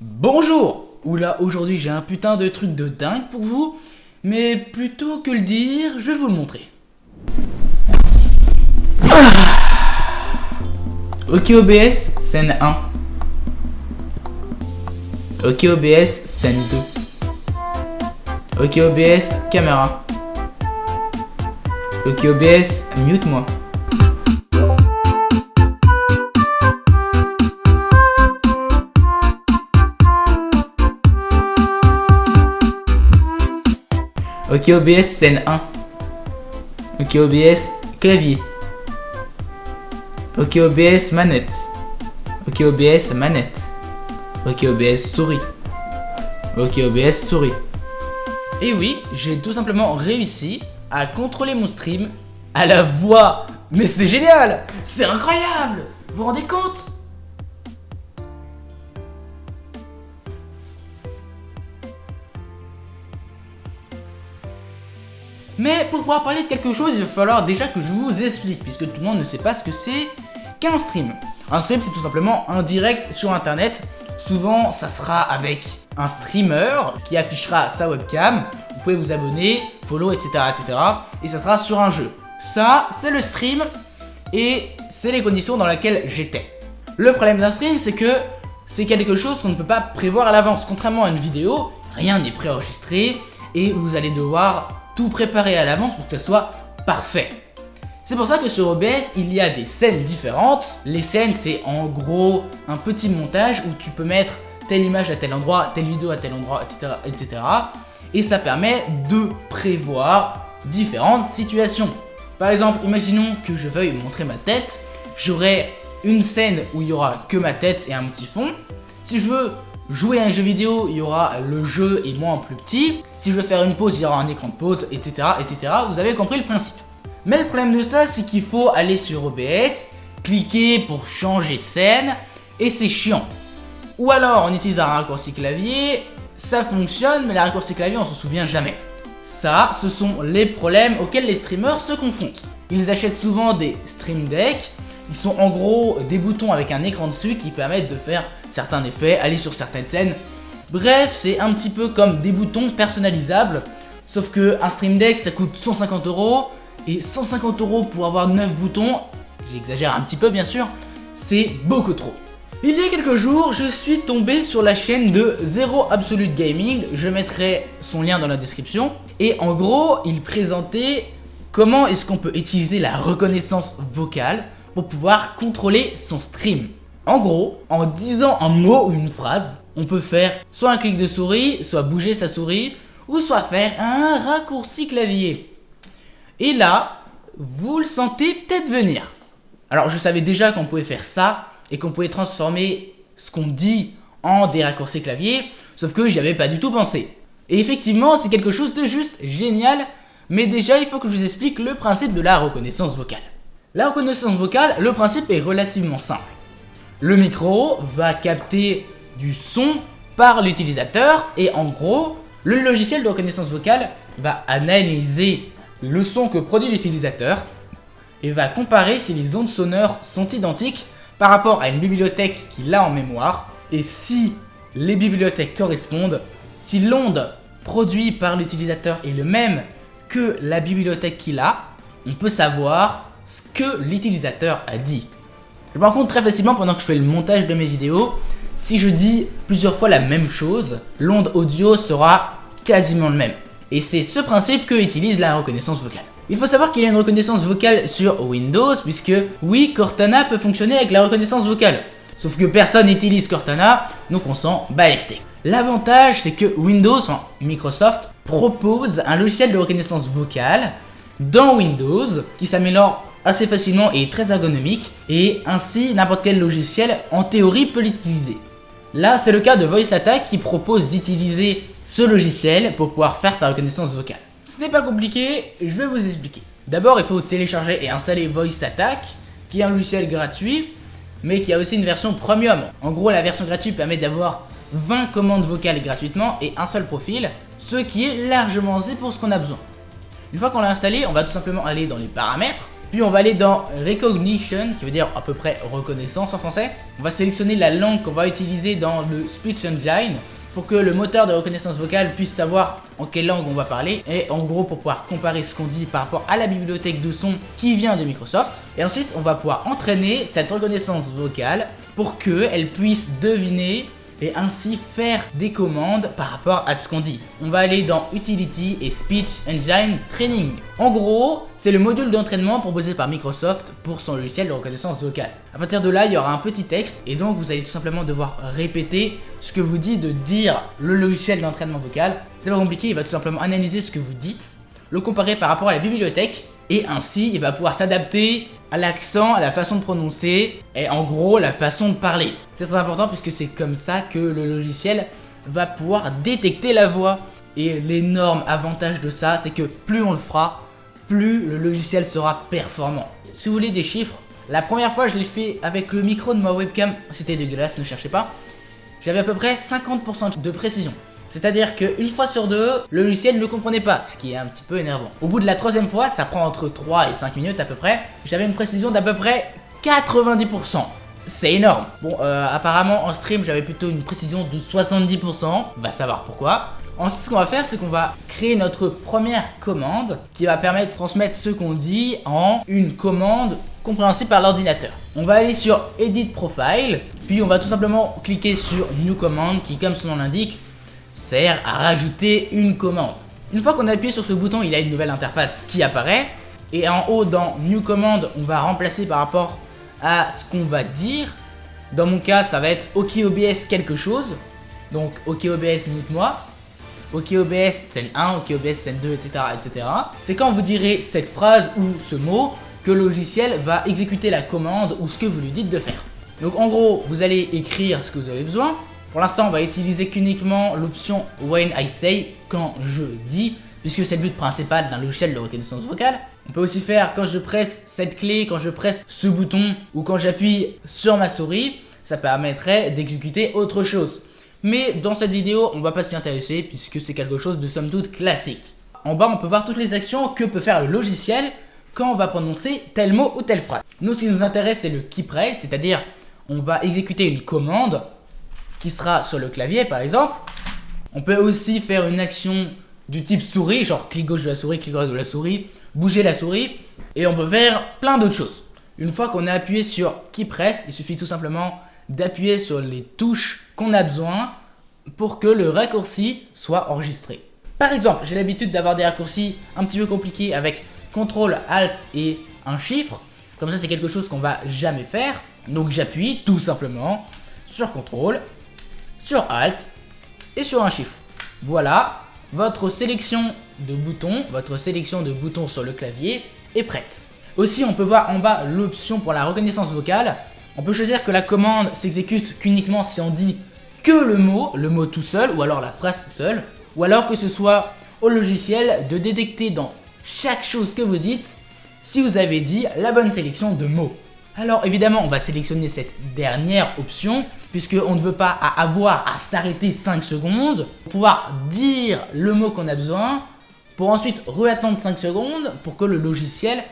Bonjour! Oula, aujourd'hui j'ai un putain de truc de dingue pour vous, mais plutôt que le dire, je vais vous le montrer. Ok OBS, scène 1. Ok OBS, scène 2. Ok OBS, caméra. Ok OBS, mute-moi. Ok OBS, scène 1. Ok OBS, clavier. Ok OBS, manette. Ok OBS, manette. Ok OBS, souris. Ok OBS, souris. Et oui, j'ai tout simplement réussi à contrôler mon stream à la voix. Mais c'est génial! C'est incroyable! Vous vous rendez compte? Mais pour pouvoir parler de quelque chose, il va falloir déjà que je vous explique, puisque tout le monde ne sait pas ce que c'est qu'un stream. Un stream, c'est tout simplement un direct sur internet. Souvent, ça sera avec un streamer qui affichera sa webcam. Vous pouvez vous abonner, follow, etc. Et ça sera sur un jeu. Ça, c'est le stream et c'est les conditions dans lesquelles j'étais. Le problème d'un stream, c'est que c'est quelque chose qu'on ne peut pas prévoir à l'avance. Contrairement à une vidéo, rien n'est préenregistré et vous allez devoir tout préparer à l'avance pour que ça soit parfait. C'est pour ça que sur OBS, il y a des scènes différentes. Les scènes, c'est en gros un petit montage où tu peux mettre telle image à tel endroit, telle vidéo à tel endroit, etc. Et ça permet de prévoir différentes situations. Par exemple, imaginons que je veuille montrer ma tête. J'aurai une scène où il y aura que ma tête et un petit fond. Si je veux jouer à un jeu vidéo, il y aura le jeu et moi en plus petit. Si je veux faire une pause, il y aura un écran de pause, etc. Vous avez compris le principe. Mais le problème de ça, c'est qu'il faut aller sur OBS, cliquer pour changer de scène, et c'est chiant. Ou alors, on utilise un raccourci clavier, ça fonctionne, mais les raccourcis clavier, on s'en souvient jamais. Ça, ce sont les problèmes auxquels les streamers se confrontent. Ils achètent souvent des Stream Deck. Ils sont en gros des boutons avec un écran dessus qui permettent de faire certains effets, aller sur certaines scènes. Bref, c'est un petit peu comme des boutons personnalisables. Sauf que un Stream Deck, ça coûte 150 €. Et 150 € pour avoir 9 boutons, j'exagère un petit peu bien sûr, c'est beaucoup trop. Il y a quelques jours, je suis tombé sur la chaîne de Zero Absolute Gaming. Je mettrai son lien dans la description. Et en gros, il présentait comment est-ce qu'on peut utiliser la reconnaissance vocale pour pouvoir contrôler son stream. En gros, en disant un mot ou une phrase, on peut faire soit un clic de souris, soit bouger sa souris, ou soit faire un raccourci clavier. Et là, vous le sentez peut-être venir. Alors je savais déjà qu'on pouvait faire ça et qu'on pouvait transformer ce qu'on dit en des raccourcis clavier, sauf que j'y avais pas du tout pensé. Et effectivement, c'est quelque chose de juste génial, mais déjà il faut que je vous explique le principe de la reconnaissance vocale. La reconnaissance vocale, le principe est relativement simple. Le micro va capter du son par l'utilisateur et en gros, le logiciel de reconnaissance vocale va analyser le son que produit l'utilisateur et va comparer si les ondes sonores sont identiques par rapport à une bibliothèque qu'il a en mémoire et si les bibliothèques correspondent, si l'onde produite par l'utilisateur est le même que la bibliothèque qu'il a, on peut savoir ce que l'utilisateur a dit. Je me rends compte très facilement pendant que je fais le montage de mes vidéos, si je dis plusieurs fois la même chose, l'onde audio sera quasiment le même. Et c'est ce principe que utilise la reconnaissance vocale. Il faut savoir qu'il y a une reconnaissance vocale sur Windows, puisque oui, Cortana peut fonctionner avec la reconnaissance vocale. Sauf que personne n'utilise Cortana, donc on s'en bat les steaks. L'avantage, c'est que Windows, enfin Microsoft, propose un logiciel de reconnaissance vocale dans Windows qui s'améliore assez facilement et est très ergonomique, et ainsi n'importe quel logiciel en théorie peut l'utiliser. Là, c'est le cas de VoiceAttack qui propose d'utiliser ce logiciel pour pouvoir faire sa reconnaissance vocale. Ce n'est pas compliqué, je vais vous expliquer. D'abord, il faut télécharger et installer VoiceAttack, qui est un logiciel gratuit, mais qui a aussi une version premium. En gros, la version gratuite permet d'avoir 20 commandes vocales gratuitement et un seul profil, ce qui est largement assez pour ce qu'on a besoin. Une fois qu'on l'a installé, on va tout simplement aller dans les paramètres, Puis on va aller dans Recognition, qui veut dire à peu près reconnaissance en français. On va sélectionner la langue qu'on va utiliser dans le Speech Engine pour que le moteur de reconnaissance vocale puisse savoir en quelle langue on va parler. Et en gros pour pouvoir comparer ce qu'on dit par rapport à la bibliothèque de son qui vient de Microsoft. Et ensuite on va pouvoir entraîner cette reconnaissance vocale pour qu'elle puisse deviner et ainsi faire des commandes par rapport à ce qu'on dit. On va aller dans Utility et Speech Engine Training. En gros, c'est le module d'entraînement proposé par Microsoft pour son logiciel de reconnaissance vocale. À partir de là, il y aura un petit texte et donc vous allez tout simplement devoir répéter ce que vous dit de dire le logiciel d'entraînement vocal. C'est pas compliqué, il va tout simplement analyser ce que vous dites, le comparer par rapport à la bibliothèque et ainsi il va pouvoir s'adapter à l'accent, à la façon de prononcer et en gros la façon de parler. C'est très important puisque c'est comme ça que le logiciel va pouvoir détecter la voix. Et l'énorme avantage de ça, c'est que plus on le fera, plus le logiciel sera performant. Si vous voulez des chiffres, la première fois je l'ai fait avec le micro de ma webcam, c'était dégueulasse, ne cherchez pas. J'avais à peu près 50% de précision. C'est-à-dire qu'une fois sur deux, le logiciel ne comprenait pas, ce qui est un petit peu énervant. Au bout de la troisième fois, ça prend entre 3 et 5 minutes à peu près, j'avais une précision d'à peu près 90%. C'est énorme. Bon, apparemment en stream, j'avais plutôt une précision de 70%, on va savoir pourquoi. Ensuite, ce qu'on va faire, c'est qu'on va créer notre première commande qui va permettre de transmettre ce qu'on dit en une commande compréhensible par l'ordinateur. On va aller sur Edit Profile, puis on va tout simplement cliquer sur New Command qui, comme son nom l'indique, sert à rajouter une commande. Une fois qu'on a appuyé sur ce bouton, il y a une nouvelle interface qui apparaît. Et en haut dans New Command, on va remplacer par rapport à ce qu'on va dire. Dans mon cas, ça va être OK OBS quelque chose. Donc OK OBS mute-moi. OK OBS scène 1, OK OBS scène 2, etc. etc. C'est quand vous direz cette phrase ou ce mot que le logiciel va exécuter la commande ou ce que vous lui dites de faire. Donc en gros, vous allez écrire ce que vous avez besoin. Pour l'instant, on va utiliser qu'uniquement l'option When I Say, quand je dis, puisque c'est le but principal d'un logiciel de reconnaissance vocale. On peut aussi faire quand je presse cette clé, quand je presse ce bouton, ou quand j'appuie sur ma souris, ça permettrait d'exécuter autre chose. Mais dans cette vidéo, on va pas s'y intéresser, puisque c'est quelque chose de somme toute classique. En bas, on peut voir toutes les actions que peut faire le logiciel quand on va prononcer tel mot ou telle phrase. Nous, ce qui nous intéresse, c'est le keypress, c'est-à-dire on va exécuter une commande qui sera sur le clavier par exemple. On peut aussi faire une action du type souris, genre clic gauche de la souris, clic droit de la souris, bouger la souris, et on peut faire plein d'autres choses. Une fois qu'on a appuyé sur keypress, il suffit tout simplement d'appuyer sur les touches qu'on a besoin pour que le raccourci soit enregistré. Par exemple, j'ai l'habitude d'avoir des raccourcis un petit peu compliqués avec CTRL, ALT et un chiffre. Comme ça, c'est quelque chose qu'on va jamais faire. Donc j'appuie tout simplement sur CTRL, sur Alt et sur un chiffre. Voilà, votre sélection de boutons sur le clavier est prête. Aussi, on peut voir en bas l'option pour la reconnaissance vocale. On peut choisir que la commande s'exécute qu'uniquement si on dit que le mot tout seul, ou alors la phrase tout seul, ou alors que ce soit au logiciel de détecter dans chaque chose que vous dites si vous avez dit la bonne sélection de mots. Alors évidemment, on va sélectionner cette dernière option, puisqu'on ne veut pas avoir à s'arrêter 5 secondes pour pouvoir dire le mot qu'on a besoin, pour ensuite re-attendre 5 secondes pour que le logiciel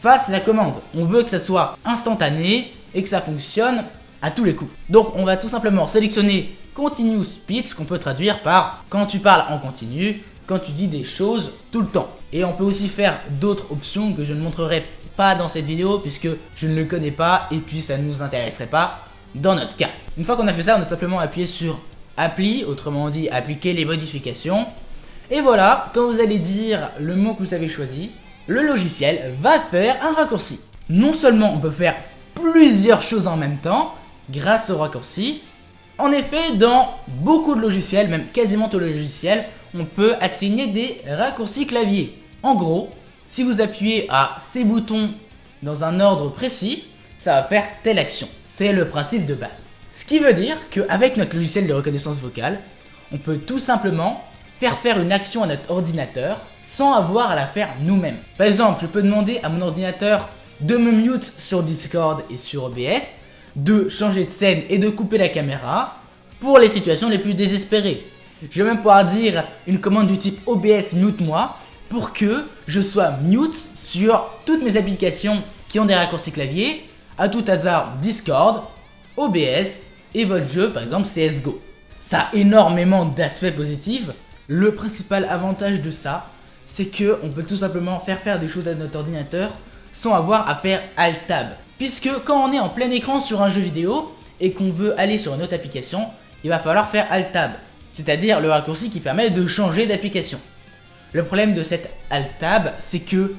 fasse la commande. On veut que ça soit instantané et que ça fonctionne à tous les coups. Donc on va tout simplement sélectionner Continue Speech, qu'on peut traduire par quand tu parles en continu, quand tu dis des choses tout le temps. Et on peut aussi faire d'autres options que je ne montrerai pas dans cette vidéo puisque je ne le connais pas et puis ça ne nous intéresserait pas dans notre cas. Une fois qu'on a fait ça, on a simplement appuyé sur Appli, autrement dit appliquer les modifications. Et voilà, quand vous allez dire le mot que vous avez choisi, le logiciel va faire un raccourci. Non seulement on peut faire plusieurs choses en même temps grâce au raccourci. En effet, dans beaucoup de logiciels, même quasiment tous les logiciels, on peut assigner des raccourcis clavier. En gros, si vous appuyez à ces boutons dans un ordre précis, ça va faire telle action. C'est le principe de base. Ce qui veut dire qu'avec notre logiciel de reconnaissance vocale, on peut tout simplement faire une action à notre ordinateur sans avoir à la faire nous-mêmes. Par exemple, je peux demander à mon ordinateur de me mute sur Discord et sur OBS, de changer de scène et de couper la caméra pour les situations les plus désespérées. Je vais même pouvoir dire une commande du type OBS mute-moi pour que je sois mute sur toutes mes applications qui ont des raccourcis clavier, à tout hasard Discord, OBS et votre jeu par exemple CSGO. Ça a énormément d'aspects positifs. Le principal avantage de ça, c'est que on peut tout simplement faire des choses à notre ordinateur sans avoir à faire Alt-Tab. Puisque quand on est en plein écran sur un jeu vidéo et qu'on veut aller sur une autre application, il va falloir faire Alt-Tab, c'est-à-dire le raccourci qui permet de changer d'application. Le problème de cette Alt-Tab, c'est que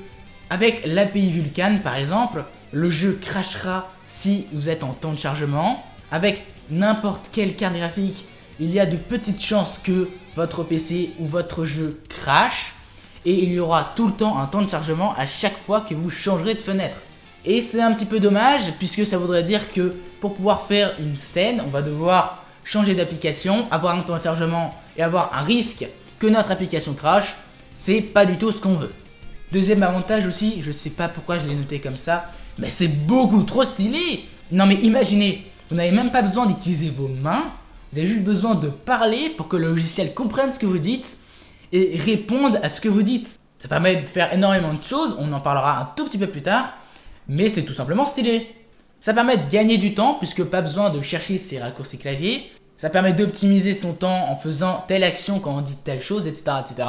avec l'API Vulkan par exemple, le jeu crashera si vous êtes en temps de chargement. Avec n'importe quelle carte graphique, il y a de petites chances que votre PC ou votre jeu crash. Et il y aura tout le temps un temps de chargement à chaque fois que vous changerez de fenêtre. Et c'est un petit peu dommage puisque ça voudrait dire que pour pouvoir faire une scène, on va devoir changer d'application, avoir un temps de chargement et avoir un risque que notre application crash. C'est pas du tout ce qu'on veut. Deuxième avantage aussi, je sais pas pourquoi je l'ai noté comme ça, mais c'est beaucoup trop stylé. Non mais imaginez, vous n'avez même pas besoin d'utiliser vos mains, vous avez juste besoin de parler pour que le logiciel comprenne ce que vous dites et réponde à ce que vous dites. Ça permet de faire énormément de choses, on en parlera un tout petit peu plus tard, mais c'est tout simplement stylé. Ça permet de gagner du temps puisque pas besoin de chercher ses raccourcis clavier. Ça permet d'optimiser son temps en faisant telle action quand on dit telle chose, etc. etc.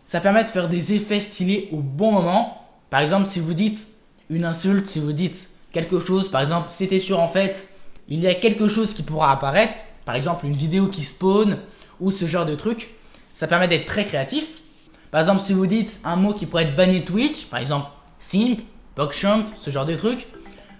Ça permet de faire des effets stylés au bon moment. Par exemple, si vous dites une insulte, si vous dites quelque chose, par exemple, c'était sûr en fait, il y a quelque chose qui pourra apparaître, par exemple une vidéo qui spawn ou ce genre de truc. Ça permet d'être très créatif. Par exemple, si vous dites un mot qui pourrait être banni Twitch, par exemple simp, PogChamp, ce genre de truc,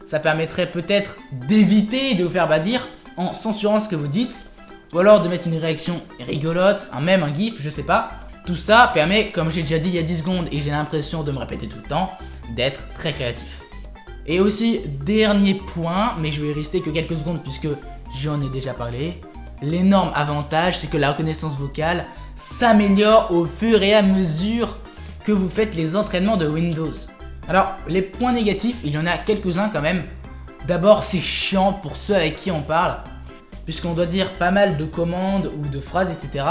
ça permettrait peut-être d'éviter de vous faire bannir en censurant ce que vous dites, ou alors de mettre une réaction rigolote, un mème, un gif, je sais pas. Tout ça permet, comme j'ai déjà dit il y a 10 secondes et j'ai l'impression de me répéter tout le temps, d'être très créatif. Et aussi, dernier point, mais je vais y rester que quelques secondes puisque j'en ai déjà parlé. L'énorme avantage, c'est que la reconnaissance vocale s'améliore au fur et à mesure que vous faites les entraînements de Windows. Alors, les points négatifs, il y en a quelques-uns quand même. D'abord, c'est chiant pour ceux avec qui on parle, puisqu'on doit dire pas mal de commandes ou de phrases, etc.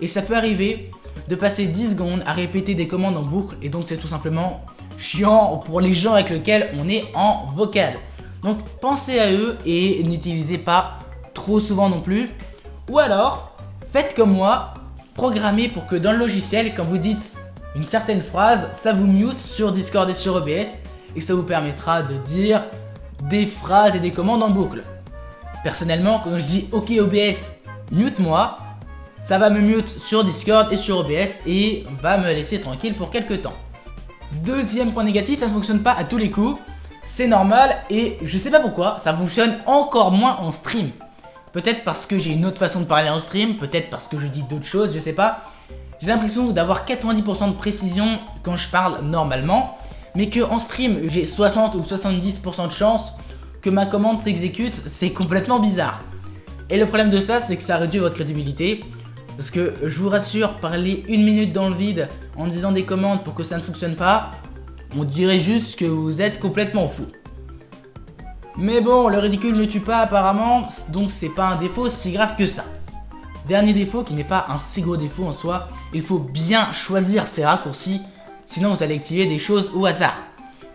Et ça peut arriver de passer 10 secondes à répéter des commandes en boucle, et donc c'est tout simplement chiant pour les gens avec lesquels on est en vocal. Donc pensez à eux et n'utilisez pas trop souvent non plus. Ou alors, faites comme moi, programmez pour que dans le logiciel, quand vous dites une certaine phrase, ça vous mute sur Discord et sur OBS, et ça vous permettra de dire des phrases et des commandes en boucle. Personnellement, quand je dis OK OBS, mute-moi, ça va me mute sur Discord et sur OBS et va me laisser tranquille pour quelques temps. Deuxième point négatif, ça ne fonctionne pas à tous les coups. C'est normal et je sais pas pourquoi, ça fonctionne encore moins en stream. Peut-être parce que j'ai une autre façon de parler en stream, peut-être parce que je dis d'autres choses, je sais pas. J'ai l'impression d'avoir 90% de précision quand je parle normalement, mais que en stream j'ai 60 ou 70% de chance que ma commande s'exécute, c'est complètement bizarre. Et le problème de ça, c'est que ça réduit votre crédibilité. Parce que je vous rassure, parler une minute dans le vide en disant des commandes pour que ça ne fonctionne pas, on dirait juste que vous êtes complètement fou. Mais bon, le ridicule ne tue pas apparemment, donc c'est pas un défaut si grave que ça. Dernier défaut qui n'est pas un si gros défaut en soi, il faut bien choisir ses raccourcis, sinon vous allez activer des choses au hasard.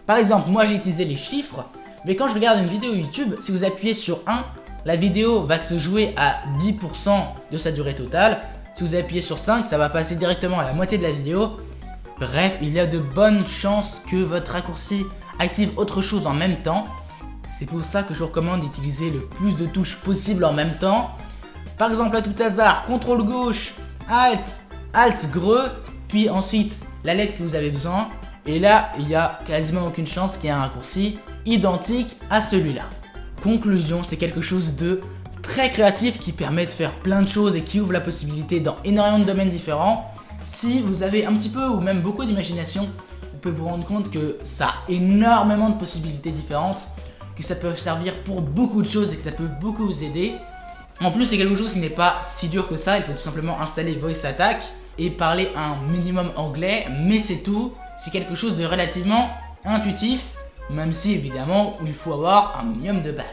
Par exemple, moi j'ai utilisé les chiffres, mais quand je regarde une vidéo YouTube, si vous appuyez sur 1, la vidéo va se jouer à 10% de sa durée totale. Si vous appuyez sur 5, ça va passer directement à la moitié de la vidéo. Bref, il y a de bonnes chances que votre raccourci active autre chose en même temps. C'est pour ça que je vous recommande d'utiliser le plus de touches possible en même temps. Par exemple, à tout hasard, CTRL gauche, Alt greu, puis ensuite la lettre que vous avez besoin. Et là, il n'y a quasiment aucune chance qu'il y ait un raccourci identique à celui-là. Conclusion, c'est quelque chose de très créatif qui permet de faire plein de choses et qui ouvre la possibilité dans énormément de domaines différents. Si vous avez un petit peu ou même beaucoup d'imagination, vous pouvez vous rendre compte que ça a énormément de possibilités différentes, que ça peut servir pour beaucoup de choses et que ça peut beaucoup vous aider. En plus, c'est quelque chose qui n'est pas si dur que ça, il faut tout simplement installer Voice Attack et parler un minimum anglais, mais c'est tout. C'est quelque chose de relativement intuitif, même si évidemment il faut avoir un minimum de base.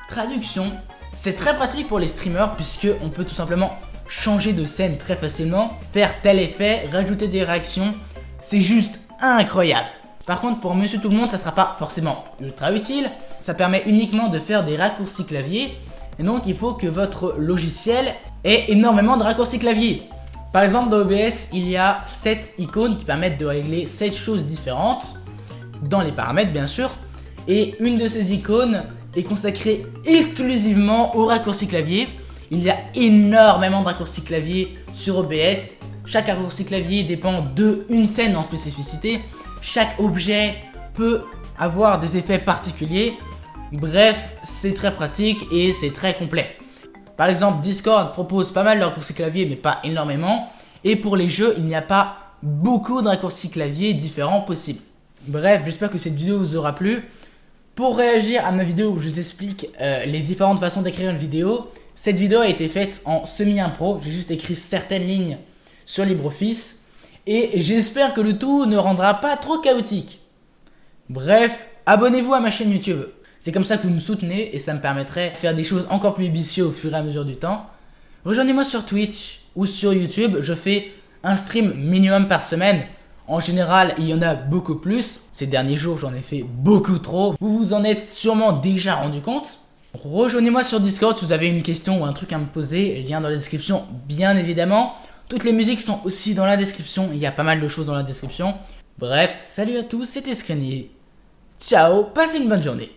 Traduction, c'est très pratique pour les streamers puisque on peut tout simplement changer de scène très facilement, faire tel effet, rajouter des réactions, c'est juste incroyable. Par contre, pour monsieur tout le monde, ça sera pas forcément ultra utile. Ça permet uniquement de faire des raccourcis clavier. Et donc, il faut que votre logiciel ait énormément de raccourcis clavier. Par exemple, dans OBS, il y a 7 icônes qui permettent de régler 7 choses différentes. Dans les paramètres, bien sûr. Et une de ces icônes est consacrée exclusivement aux raccourcis clavier. Il y a énormément de raccourcis clavier sur OBS. Chaque raccourci clavier dépend d'une scène en spécificité. Chaque objet peut avoir des effets particuliers. Bref, c'est très pratique et c'est très complet. Par exemple, Discord propose pas mal de raccourcis clavier, mais pas énormément. Et pour les jeux, il n'y a pas beaucoup de raccourcis clavier différents possibles. Bref, j'espère que cette vidéo vous aura plu. Pour réagir à ma vidéo où je vous explique les différentes façons d'écrire une vidéo, cette vidéo a été faite en semi-impro. J'ai juste écrit certaines lignes sur LibreOffice. Et j'espère que le tout ne rendra pas trop chaotique. Bref, abonnez-vous à ma chaîne YouTube. C'est comme ça que vous me soutenez et ça me permettrait de faire des choses encore plus ambitieuses au fur et à mesure du temps. Rejoignez-moi sur Twitch ou sur YouTube. Je fais un stream minimum par semaine. En général, il y en a beaucoup plus. Ces derniers jours, j'en ai fait beaucoup trop. Vous vous en êtes sûrement déjà rendu compte. Rejoignez-moi sur Discord si vous avez une question ou un truc à me poser. Lien dans la description, bien évidemment. Toutes les musiques sont aussi dans la description. Il y a pas mal de choses dans la description. Bref, salut à tous, c'était Screeny. Ciao, passez une bonne journée.